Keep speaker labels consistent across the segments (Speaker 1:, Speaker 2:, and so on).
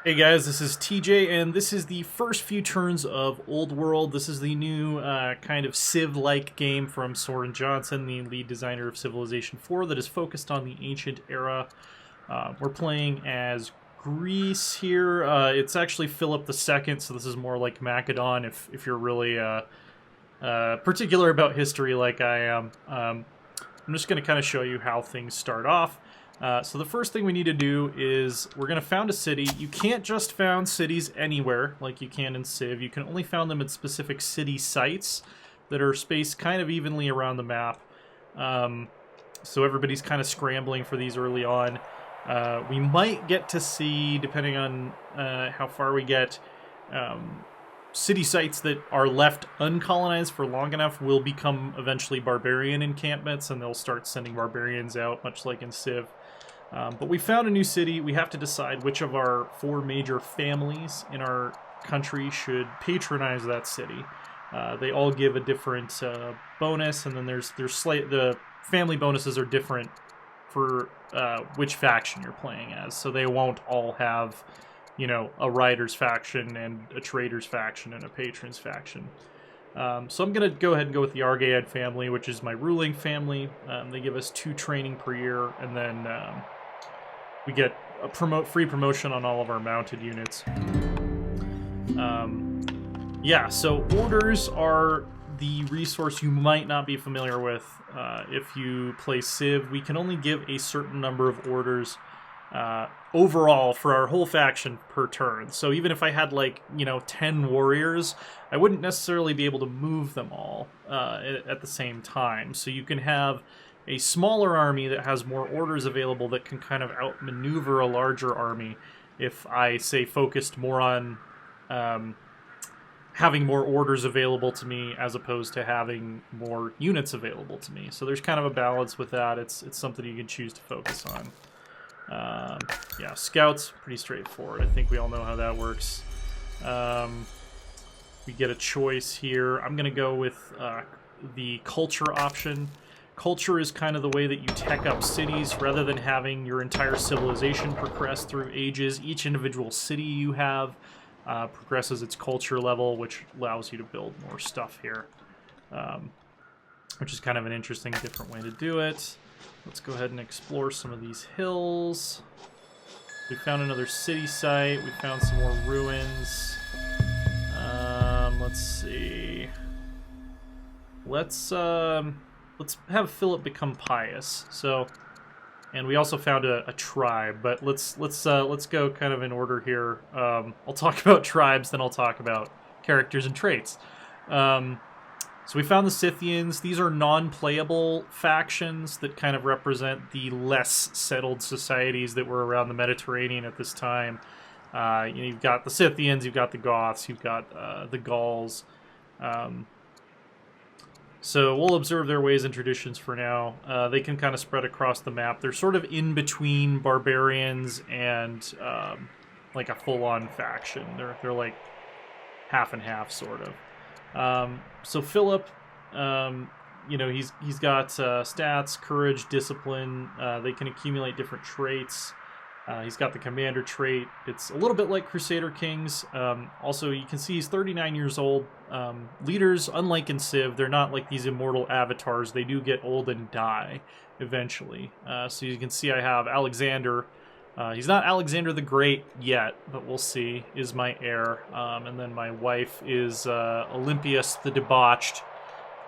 Speaker 1: Hey guys, this is TJ, and this is the first few turns of Old World. This is the new kind of Civ-like game from Soren Johnson, the lead designer of Civilization 4, that is focused on the ancient era. We're playing as Greece here. It's actually Philip II, so this is more like Macedon if you're really particular about history like I am. I'm just going to kind of show you how things start off. So the first thing we need to do is we're going to found a city. You can't just found cities anywhere like you can in Civ. You can only found them at specific city sites that are spaced kind of evenly around the map. So everybody's kind of scrambling for these early on. We might get to see, depending on how far we get, city sites that are left uncolonized for long enough will become eventually barbarian encampments, and they'll start sending barbarians out, much like in Civ. But we found a new city. We have to decide which of our 4 major families in our country should patronize that city. They all give a different bonus, and then the family bonuses are different for which faction you're playing as. So they won't all have, you know, a rider's faction and a trader's faction and a patron's faction. So I'm going to go ahead and go with the Argaid family, which is my ruling family. They give us 2 training per year, and then we get a free promotion on all of our mounted units. Yeah, so orders are the resource you might not be familiar with if you play Civ. We can only give a certain number of orders overall for our whole faction per turn. So even if I had, like, you know, 10 warriors, I wouldn't necessarily be able to move them all at the same time. So you can have a smaller army that has more orders available that can kind of outmaneuver a larger army if I, say, focused more on having more orders available to me as opposed to having more units available to me. So there's kind of a balance with that. It's something you can choose to focus on. Yeah, scouts, pretty straightforward. I think we all know how that works. We get a choice here. I'm going to go with the culture option. Culture is kind of the way that you tech up cities. Rather than having your entire civilization progress through ages, each individual city you have progresses its culture level, which allows you to build more stuff here, which is kind of an interesting, different way to do it. Let's go ahead and explore some of these hills. We found another city site. We found some more ruins. Let's see. Let's have Philip become pious. So, and we also found a tribe. But let's go kind of in order here. I'll talk about tribes, then I'll talk about characters and traits. So we found the Scythians. These are non-playable factions that kind of represent the less settled societies that were around the Mediterranean at this time. You know, you've got the Scythians, you've got the Goths, you've got the Gauls. So we'll observe their ways and traditions for now. They can kind of spread across the map. They're sort of in between barbarians and like a full-on faction. They're like half and half, sort of. So Philip, you know, he's got stats, courage, discipline. They can accumulate different traits. He's got the commander trait. It's a little bit like Crusader Kings. Also, you can see he's 39 years old. Leaders, unlike in Civ, they're not like these immortal avatars. They do get old and die eventually. So you can see I have Alexander. He's not Alexander the Great yet, but we'll see, is my heir. And then my wife is Olympias the Debauched.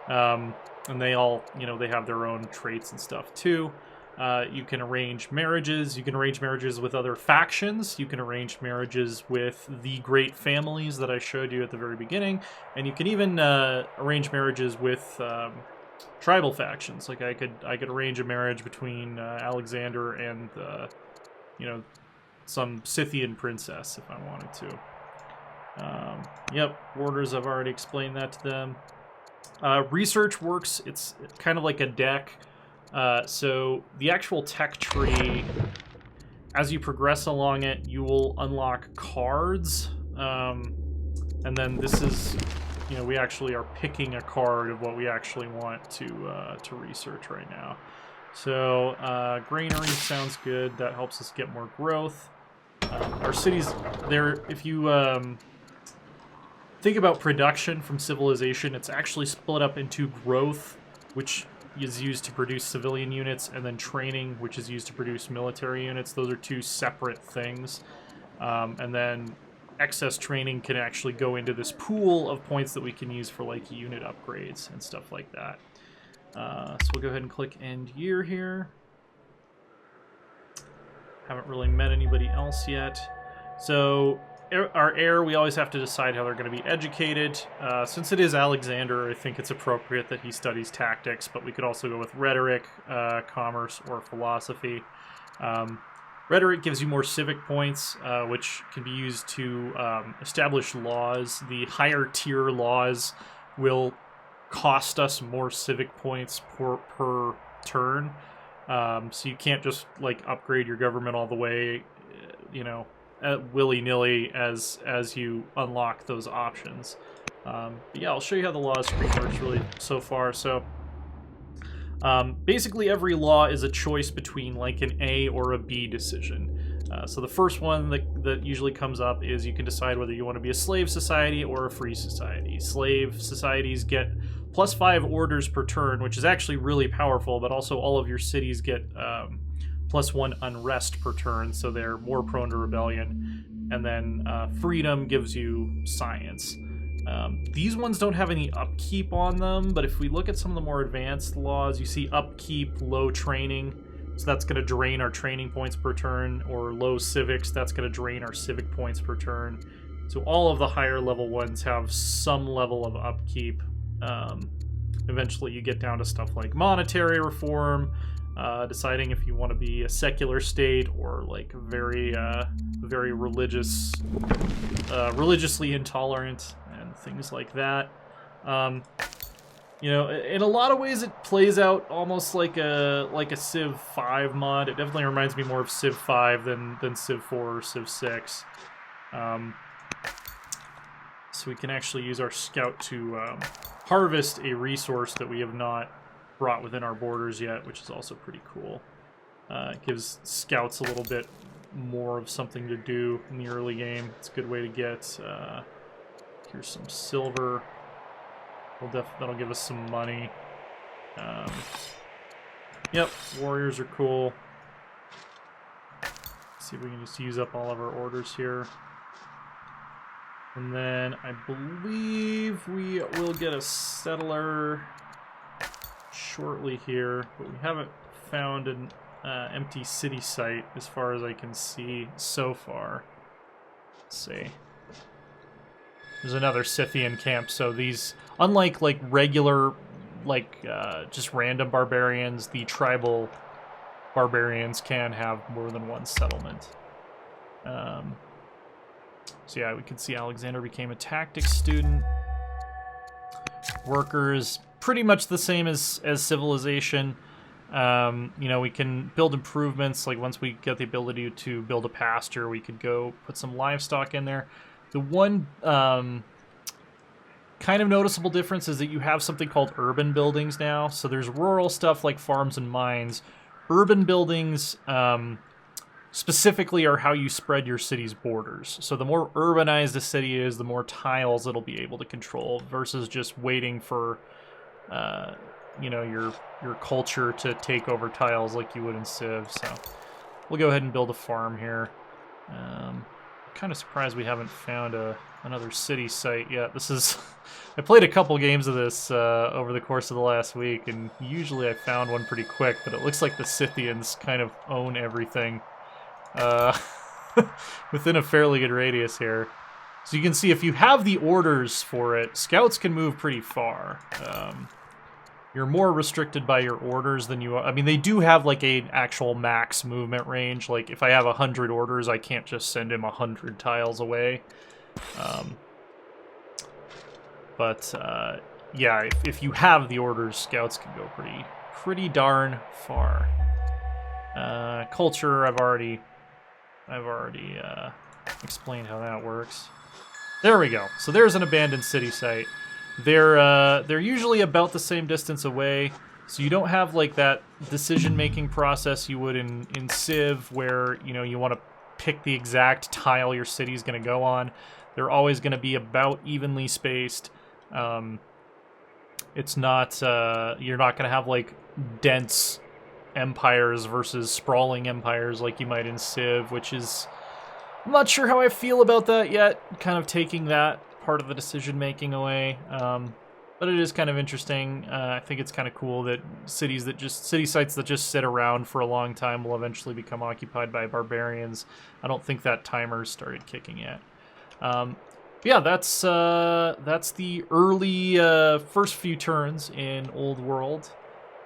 Speaker 1: And they all, you know, they have their own traits and stuff too. You can arrange marriages. You can arrange marriages with other factions. You can arrange marriages with the great families that I showed you at the very beginning. And you can even arrange marriages with tribal factions. Like I could arrange a marriage between Alexander and you know, some Scythian princess if I wanted to. Yep, orders, I've already explained that to them. Research works, it's kind of like a deck. So the actual tech tree, as you progress along it, you will unlock cards. And then this is, you know, we actually are picking a card of what we actually want to research right now. So granary sounds good. That helps us get more growth. Our cities, if you think about production from civilization, it's actually split up into growth, which is used to produce civilian units, and then training, which is used to produce military units. Those are two separate things. And then excess training can actually go into this pool of points that we can use for like unit upgrades and stuff like that. So we'll go ahead and click end year here. Haven't really met anybody else yet. So our heir, we always have to decide how they're going to be educated. Since it is Alexander, I think it's appropriate that he studies tactics, but we could also go with rhetoric, commerce, or philosophy. Rhetoric gives you more civic points, which can be used to establish laws. The higher tier laws will cost us more civic points per turn. So you can't just like upgrade your government all the way, you know, willy-nilly as you unlock those options. But yeah, I'll show you how the law screen works really so far. So basically every law is a choice between like an A or a B decision. So the first one that usually comes up is you can decide whether you want to be a slave society or a free society. Slave societies get +5 orders per turn, which is actually really powerful, but also all of your cities get +1 unrest per turn, so they're more prone to rebellion. And then freedom gives you science. These ones don't have any upkeep on them, but if we look at some of the more advanced laws, you see upkeep, low training, so that's going to drain our training points per turn, or low civics, that's going to drain our civic points per turn. So all of the higher level ones have some level of upkeep. Eventually you get down to stuff like monetary reform, deciding if you want to be a secular state or like very religiously intolerant and things like that. You know, in a lot of ways it plays out almost like a Civ 5 mod. It definitely reminds me more of Civ 5 than Civ 4 or Civ 6. So we can actually use our scout to harvest a resource that we have not brought within our borders yet, which is also pretty cool. It gives scouts a little bit more of something to do in the early game. It's a good way to get... here's some silver. That'll give us some money. Yep, warriors are cool. Let's see if we can just use up all of our orders here. And then I believe we will get a settler shortly here, but we haven't found an empty city site as far as I can see so far. Let's see. There's another Scythian camp, so these, unlike like regular, like just random barbarians, the tribal barbarians can have more than one settlement. So yeah, we can see Alexander became a tactics student. Workers, pretty much the same as civilization. You know, we can build improvements, like once we get the ability to build a pasture, we could go put some livestock in there. The one kind of noticeable difference is that you have something called urban buildings now. So there's rural stuff like farms and mines. Urban buildings specifically are how you spread your city's borders. So the more urbanized a city is, the more tiles it'll be able to control versus just waiting for you know, your culture to take over tiles like you would in Civ. So we'll go ahead and build a farm here. Kind of surprised we haven't found another city site yet. This is I played a couple games of this over the course of the last week, and usually I found one pretty quick, but it looks like the Scythians kind of own everything within a fairly good radius here. So you can see if you have the orders for it, scouts can move pretty far. You're more restricted by your orders than you are. I mean, they do have like an actual max movement range. Like if I have 100 orders, I can't just send him 100 tiles away. Yeah, if you have the orders, scouts can go pretty darn far. Culture, I've already explained how that works. There we go. So there's an abandoned city site. They're usually about the same distance away, so you don't have like that decision-making process you would in Civ, where you know you want to pick the exact tile your city is going to go on. They're always going to be about evenly spaced. It's not you're not going to have like dense empires versus sprawling empires like you might in Civ, which is, I'm not sure how I feel about that yet, kind of taking that part of the decision making away. But it is kind of interesting. I think it's kind of cool that city sites that just sit around for a long time will eventually become occupied by barbarians. I don't think that timer started kicking yet. Yeah, that's the early first few turns in Old World.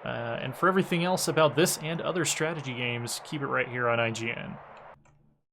Speaker 1: And for everything else about this and other strategy games, keep it right here on IGN.